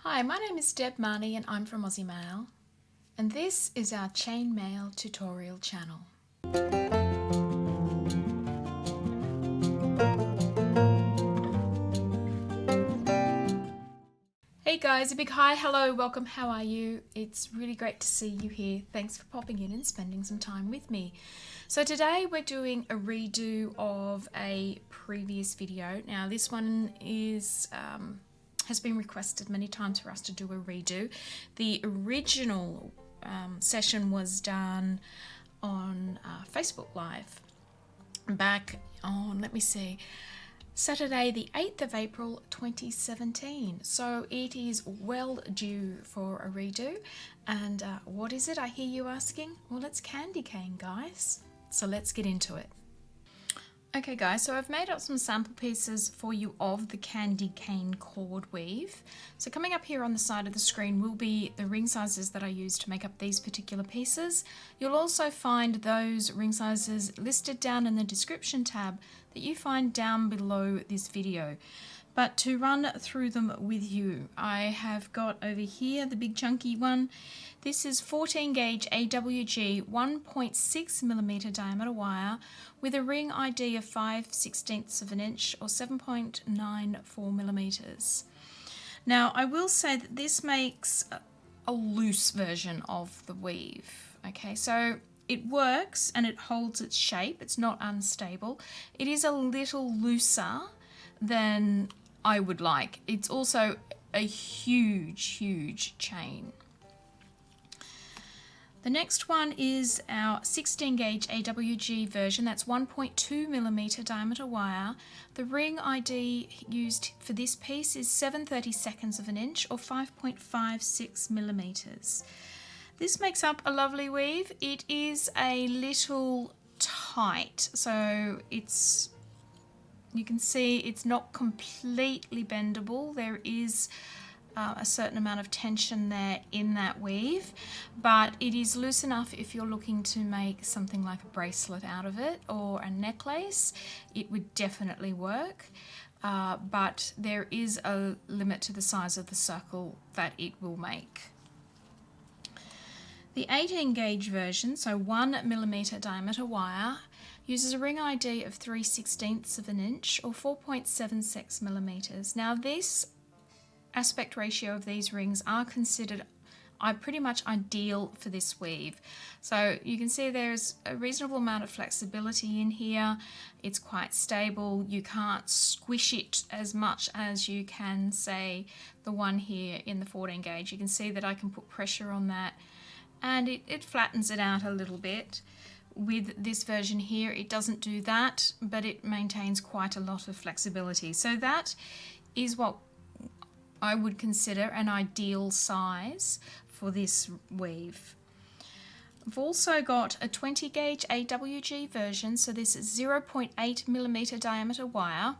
Hi, my name is Deb Marnie and I'm from Aussie Maille, and this is our chainmail tutorial channel. Hey guys, a big hi, hello, welcome, how are you? It's really great to see you here. Thanks for popping in and spending some time with me. So today we're doing a redo of a previous video. Now this one is has been requested many times for us to do a redo. The original session was done on Facebook Live back on, let me see, Saturday the 8th of April 2017. So it is well due for a redo. And what is it, I hear you asking? Well, it's candy cane, guys. So let's get into it. Okay guys, so I've made up some sample pieces for you of the candy cane cord weave. So coming up here on the side of the screen will be the ring sizes that I used to make up these particular pieces. You'll also find those ring sizes listed down in the description tab that you find down below this video. But to run through them with you, I have got over here the big chunky one. This is 14 gauge AWG 1.6mm diameter wire with a ring ID of 5/16 of an inch or 7.94mm. Now I will say that this makes a loose version of the weave. Okay, so it works and it holds its shape. It's not unstable. It is a little looser than I would like. It's also a huge chain. The next one is our 16 gauge AWG version. That's 1.2mm diameter wire. The ring ID used for this piece is 7/32 of an inch or 5.56mm. This makes up a lovely weave. It is a little tight, so you can see it's not completely bendable. There is a certain amount of tension there in that weave, but it is loose enough if you're looking to make something like a bracelet out of it or a necklace. It would definitely work, but there is a limit to the size of the circle that it will make. The 18 gauge version, so 1mm diameter wire, uses a ring ID of 3/16 of an inch or 4.76mm. Now this aspect ratio of these rings are considered pretty much ideal for this weave. So you can see there's a reasonable amount of flexibility in here. It's quite stable. You can't squish it as much as you can, say, the one here in the 14 gauge. You can see that I can put pressure on that and it flattens it out a little bit. With this version here, it doesn't do that, but it maintains quite a lot of flexibility. So that is what I would consider an ideal size for this weave. I've also got a 20 gauge AWG version, so this is 0.8mm diameter wire.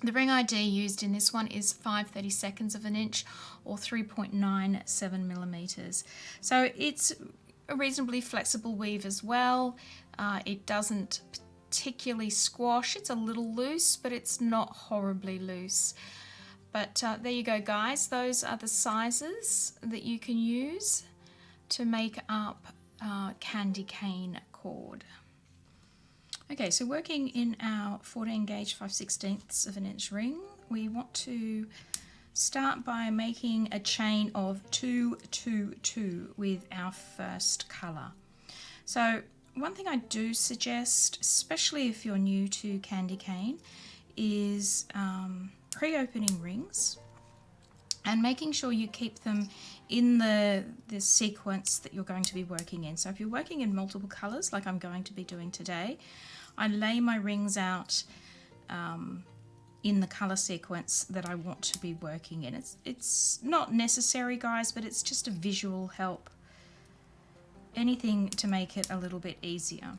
The ring ID used in this one is 5/32 of an inch or 3.97mm. So it's a reasonably flexible weave as well. It doesn't particularly squash. It's a little loose, but it's not horribly loose. But there you go, guys. Those are the sizes that you can use to make up candy cane cord. Okay, so working in our 14 gauge 5/16 of an inch ring, we want to start by making a chain of 2, 2, 2 with our first colour. So one thing I do suggest, especially if you're new to candy cane, is pre-opening rings and making sure you keep them in the sequence that you're going to be working in. So if you're working in multiple colours like I'm going to be doing today, I lay my rings out in the colour sequence that I want to be working in. It's not necessary, guys, but it's just a visual help. Anything to make it a little bit easier.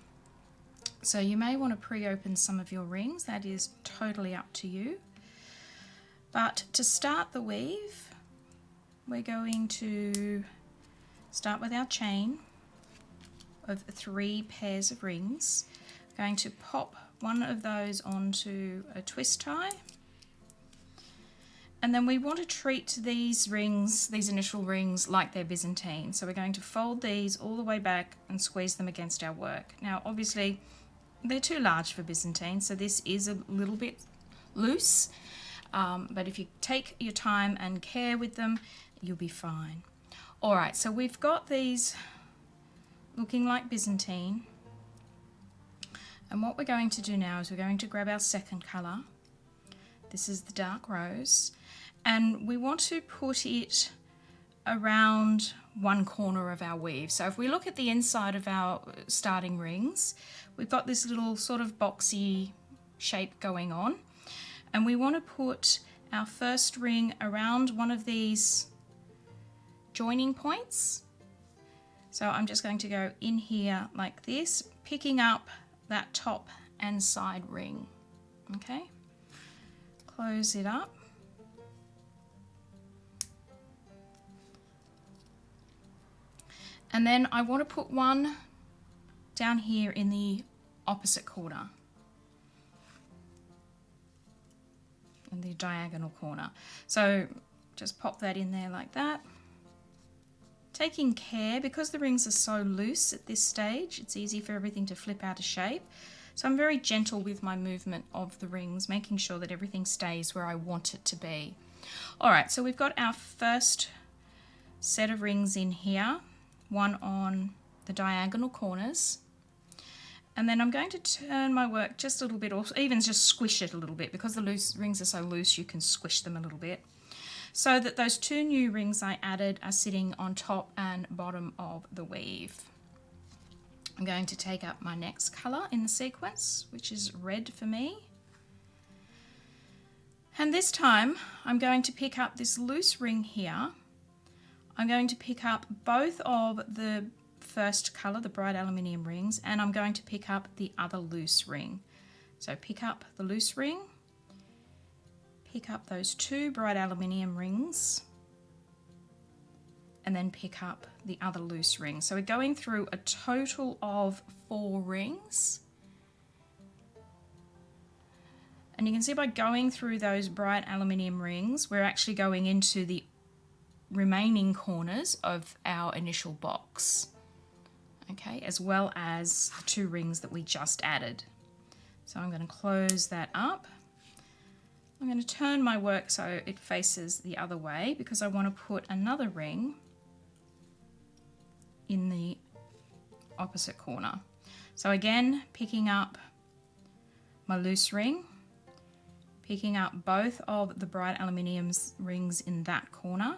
So you may want to pre-open some of your rings. That is totally up to you. But to start the weave, we're going to start with our chain of 3 pairs of rings. We're going to pop one of those onto a twist tie And then we want to treat these rings, these initial rings, like they're Byzantine. So we're going to fold these all the way back and squeeze them against our work. Now obviously they're too large for Byzantine, so this is a little bit loose, but if you take your time and care with them, you'll be fine. Alright, so we've got these looking like Byzantine, and what we're going to do now is we're going to grab our second colour. This is the dark rose, and we want to put it around one corner of our weave. So if we look at the inside of our starting rings, we've got this little sort of boxy shape going on, and we want to put our first ring around one of these joining points. So I'm just going to go in here like this, picking up that top and side ring. Okay, close it up. And then I want to put one down here in the opposite corner, in the diagonal corner. So just pop that in there like that. Taking care, because the rings are so loose at this stage, it's easy for everything to flip out of shape. So I'm very gentle with my movement of the rings, making sure that everything stays where I want it to be. All right, so we've got our first set of rings in here, one on the diagonal corners. And then I'm going to turn my work just a little bit, or even just squish it a little bit, because the loose rings are so loose you can squish them a little bit, so that those two new rings I added are sitting on top and bottom of the weave. I'm going to take up my next colour in the sequence, which is red for me. And this time I'm going to pick up this loose ring here. I'm going to pick up both of the first colour, the bright aluminium rings, and I'm going to pick up the other loose ring. So pick up the loose ring, pick up those two bright aluminium rings, and then pick up the other loose ring. So we're going through a total of 4 rings. And you can see by going through those bright aluminium rings, we're actually going into the remaining corners of our initial box. Okay, as well as the 2 rings that we just added. So I'm going to close that up. I'm going to turn my work so it faces the other way, because I want to put another ring in the opposite corner. So again, picking up my loose ring, picking up both of the bright aluminium rings in that corner,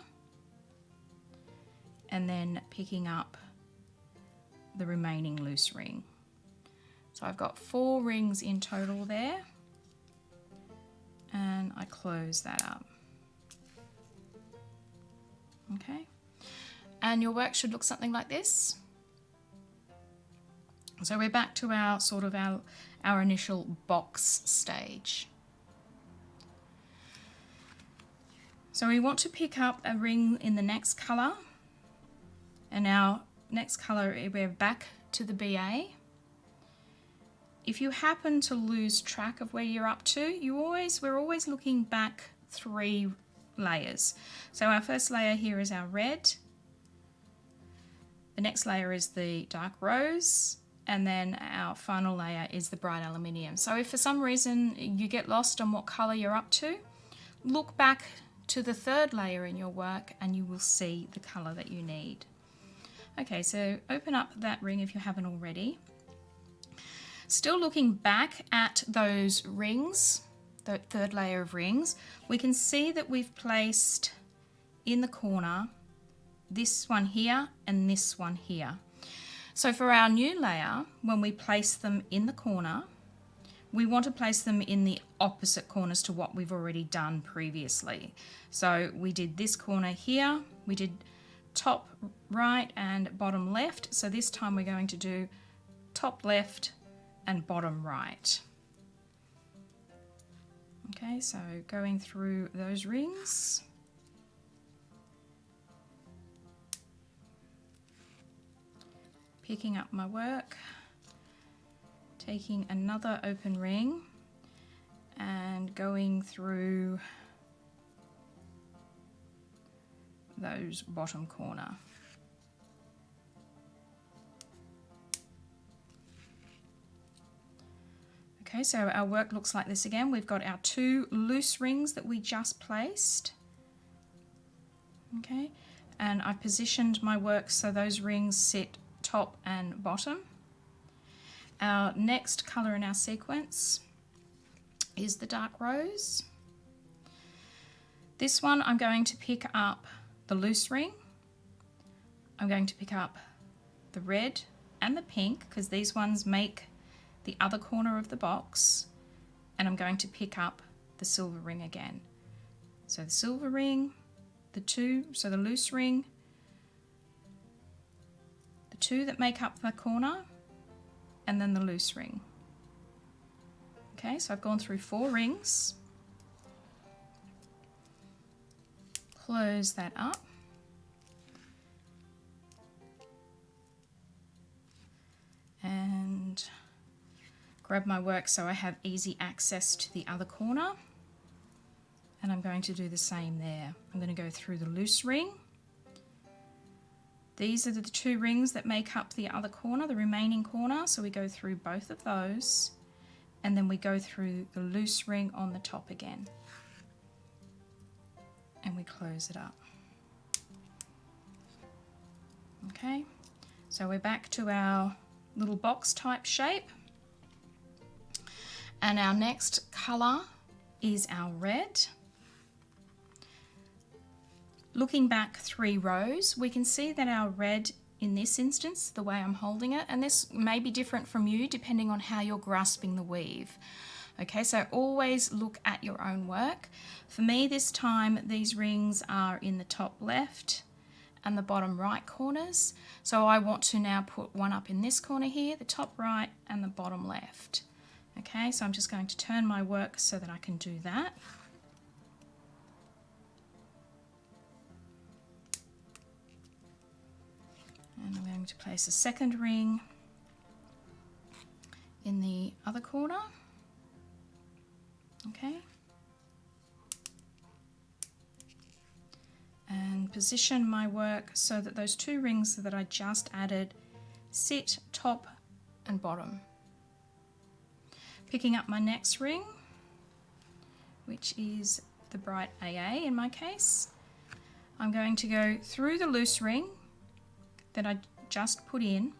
and then picking up the remaining loose ring. So I've got 4 rings in total there, and I close that up. Okay, and your work should look something like this. So we're back to our sort of our initial box stage. So we want to pick up a ring in the next colour, and our next colour, we're back to the BA. If you happen to lose track of where you're up to, we're always looking back 3 layers. So our first layer here is our red, the next layer is the dark rose, and then our final layer is the bright aluminium. So if for some reason you get lost on what colour you're up to, look back to the 3rd layer in your work and you will see the colour that you need. Okay, so open up that ring if you haven't already. Still looking back at those rings, the 3rd layer of rings, we can see that we've placed in the corner this one here and this one here. So for our new layer, when we place them in the corner, we want to place them in the opposite corners to what we've already done previously. So we did this corner here, we did top right and bottom left. So this time we're going to do top left and bottom right. Okay, so going through those rings. Picking up my work, taking another open ring and going through those bottom corner. Okay, so our work looks like this again. We've got our 2 loose rings that we just placed. Okay, and I've positioned my work so those rings sit top and bottom. Our next colour in our sequence is the dark rose. This one I'm going to pick up the loose ring. I'm going to pick up the red and the pink because these ones make the other corner of the box, and I'm going to pick up the silver ring again. So the silver ring, the 2, so the loose ring, the 2 that make up the corner, and then the loose ring. Okay, so I've gone through 4 rings. Close that up. And grab my work so I have easy access to the other corner. And I'm going to do the same there. I'm going to go through the loose ring. These are the 2 rings that make up the other corner, the remaining corner, so we go through both of those, and then we go through the loose ring on the top again. And we close it up. Okay, so we're back to our little box type shape. And our next colour is our red. Looking back 3 rows, we can see that our red in this instance, the way I'm holding it, and this may be different from you depending on how you're grasping the weave. Okay, so always look at your own work. For me this time, these rings are in the top left and the bottom right corners. So I want to now put one up in this corner here, the top right and the bottom left. Okay, so I'm just going to turn my work so that I can do that. And I'm going to place a second ring in the other corner. Okay. And position my work so that those 2 rings that I just added sit top and bottom. Picking up my next ring, which is the bright AA in my case, I'm going to go through the loose ring that I just put in.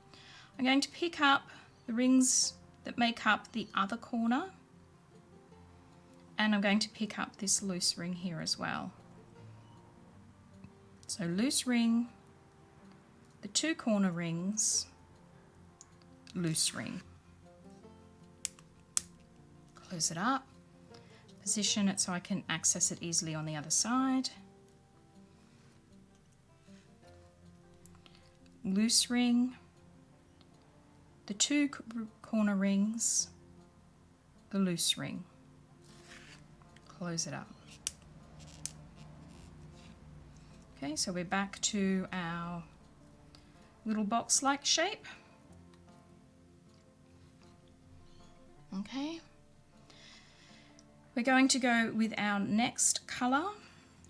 I'm going to pick up the rings that make up the other corner, and I'm going to pick up this loose ring here as well. So loose ring, the 2 corner rings, loose ring. Close it up, position it so I can access it easily on the other side. Loose ring, the 2 corner rings, the loose ring. Close it up. Okay, so we're back to our little box-like shape. Okay. We're going to go with our next colour,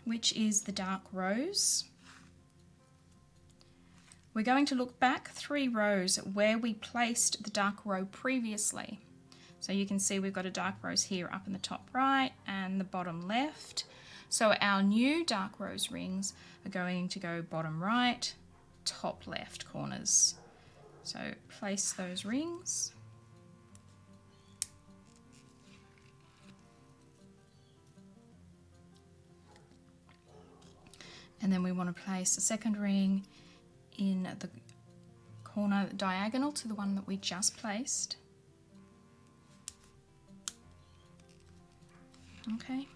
which is the dark rose. We're going to look back 3 rows where we placed the dark row previously. So you can see we've got a dark rose here up in the top right and the bottom left. So our new dark rose rings are going to go bottom right, top left corners. So place those rings. And then we want to place a second ring in the corner diagonal to the one that we just placed. Okay,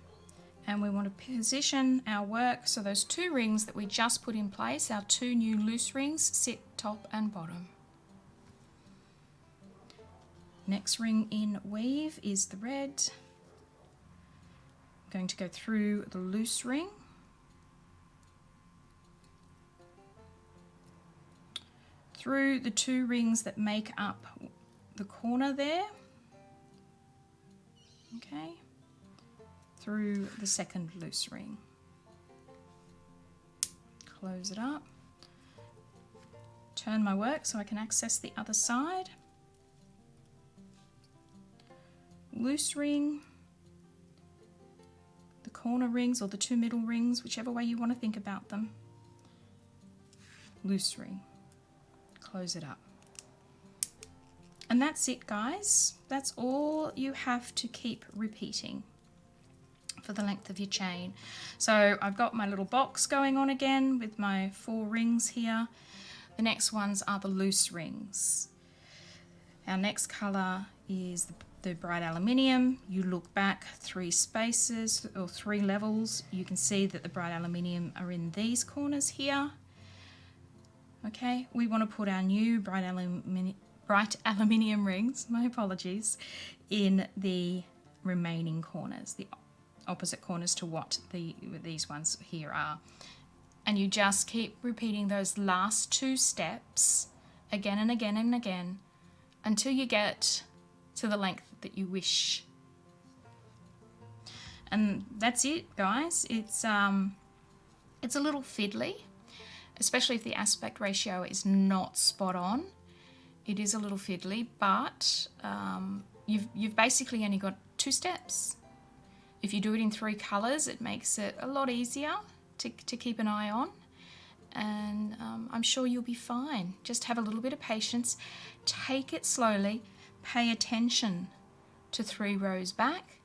and we want to position our work so those 2 rings that we just put in place, our 2 new loose rings, sit top and bottom. Next ring in weave is the red. I'm going to go through the loose ring. Through the 2 rings that make up the corner there. Okay. Through the second loose ring. close it up, turn my work so I can access the other side. Loose ring, the corner rings or the 2 middle rings, whichever way you want to think about them. Loose ring, close it up. And that's it, guys. That's all you have to keep repeating for the length of your chain. So I've got my little box going on again with my 4 rings here. The next ones are the loose rings. Our next colour is the bright aluminium. You look back 3 spaces or 3 levels, you can see that the bright aluminium are in these corners here. Okay, we want to put our new bright aluminium rings, my apologies, in the remaining corners, the opposite corners to what these ones here are. And you just keep repeating those last 2 steps again and again and again until you get to the length that you wish. And that's it, guys. It's a little fiddly, especially if the aspect ratio is not spot on. It is a little fiddly, but you've basically only got 2 steps. If you do it in 3 colours, it makes it a lot easier to keep an eye on, and I'm sure you'll be fine. Just have a little bit of patience, take it slowly, pay attention to 3 rows back,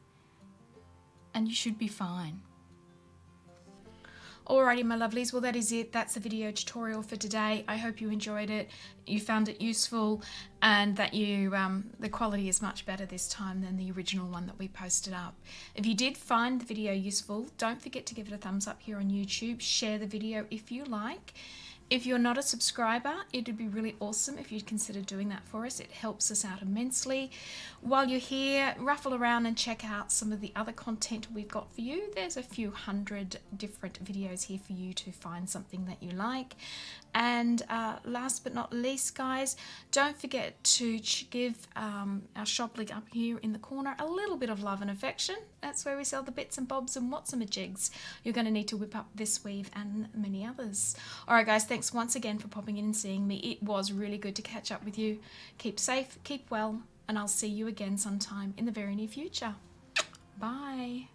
and you should be fine. Alrighty, my lovelies, well that is it. That's the video tutorial for today. I hope you enjoyed it, you found it useful, and that the quality is much better this time than the original one that we posted up. If you did find the video useful, don't forget to give it a thumbs up here on YouTube. Share the video if you like. If you're not a subscriber, it would be really awesome if you'd consider doing that for us. It helps us out immensely. While you're here, ruffle around and check out some of the other content we've got for you. There's a few hundred different videos here for you to find something that you like. And last but not least, guys, don't forget to give our shop link up here in the corner a little bit of love and affection. That's where we sell the bits and bobs and whatsamajigs. You're going to need to whip up this weave and many others. Alright guys, thanks once again for popping in and seeing me. It was really good to catch up with you. Keep safe, keep well, and I'll see you again sometime in the very near future. Bye.